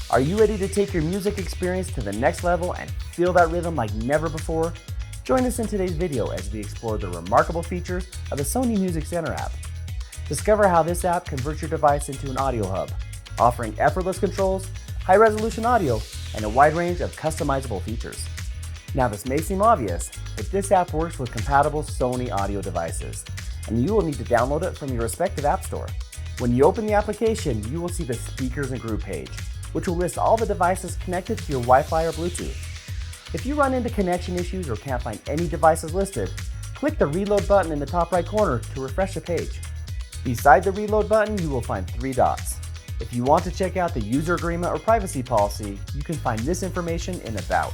Are you ready to take your music experience to the next level and feel that rhythm like never before? Join us in today's video as we explore the remarkable features of the Sony Music Center app. Discover how this app converts your device into an audio hub, offering effortless controls, high-resolution audio, and a wide range of customizable features. Now, this may seem obvious, but this app works with compatible Sony audio devices, and you will need to download it from your respective app store. When you open the application, you will see the Speakers and Group page, which will list all the devices connected to your Wi-Fi or Bluetooth. If you run into connection issues or can't find any devices listed, click the Reload button in the top right corner to refresh the page. Beside the Reload button, you will find 3 dots. If you want to check out the user agreement or privacy policy, you can find this information in About.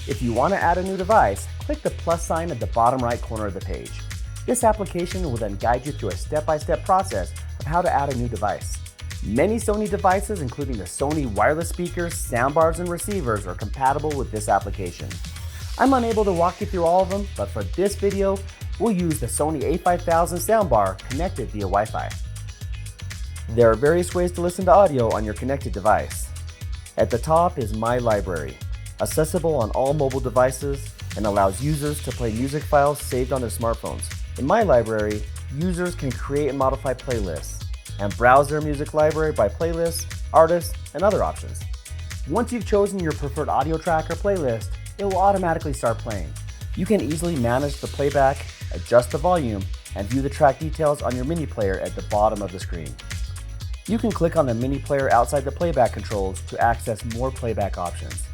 If you want to add a new device, click the plus sign at the bottom right corner of the page. This application will then guide you through a step-by-step process of how to add a new device. Many Sony devices, including the Sony wireless speakers, soundbars, and receivers, are compatible with this application. I'm unable to walk you through all of them, but for this video, we'll use the Sony A5000 soundbar connected via Wi-Fi. There are various ways to listen to audio on your connected device. At the top is My Library, accessible on all mobile devices and allows users to play music files saved on their smartphones. In My Library, users can create and modify playlists and browse their music library by playlists, artists, and other options. Once you've chosen your preferred audio track or playlist, it will automatically start playing. You can easily manage the playback, adjust the volume, and view the track details on your mini player at the bottom of the screen. You can click on the mini player outside the playback controls to access more playback options.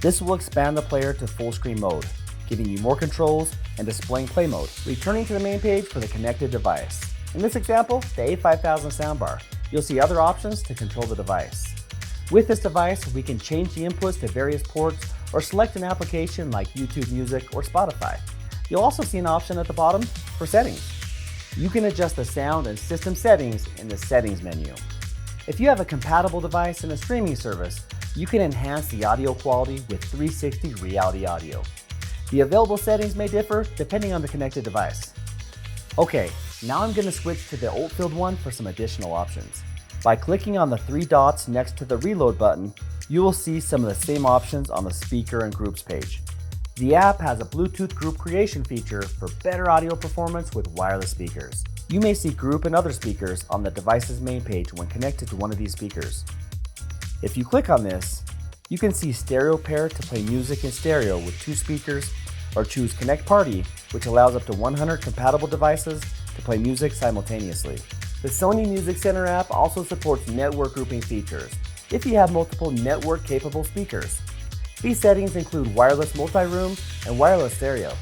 This will expand the player to full screen mode, giving you more controls and displaying play mode. Returning to the main page for the connected device. In this example, the A5000 soundbar, you'll see other options to control the device. With this device, we can change the inputs to various ports or select an application like YouTube Music or Spotify. You'll also see an option at the bottom for settings. You can adjust the sound and system settings in the Settings menu. If you have a compatible device and a streaming service, you can enhance the audio quality with 360 Reality Audio. The available settings may differ depending on the connected device. Okay, now I'm going to switch to the Oldfield one for some additional options. By clicking on the 3 dots next to the Reload button, you will see some of the same options on the Speaker and Groups page. The app has a Bluetooth group creation feature for better audio performance with wireless speakers. You may see group and other speakers on the device's main page when connected to one of these speakers. If you click on this, you can see stereo pair to play music in stereo with 2 speakers, or choose Connect Party, which allows up to 100 compatible devices to play music simultaneously. The Sony Music Center app also supports network grouping features if you have multiple network-capable speakers. These settings include wireless multi-room and wireless stereo.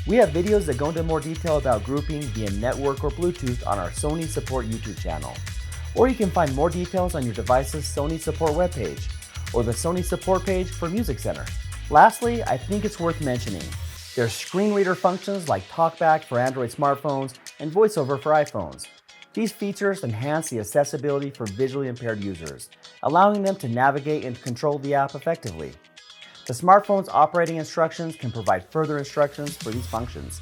We have videos that go into more detail about grouping via network or Bluetooth on our Sony Support YouTube channel. Or you can find more details on your device's Sony Support webpage or the Sony Support page for Music Center. Lastly, I think it's worth mentioning, there's screen reader functions like TalkBack for Android smartphones and VoiceOver for iPhones. These features enhance the accessibility for visually impaired users, allowing them to navigate and control the app effectively. The smartphone's operating instructions can provide further instructions for these functions.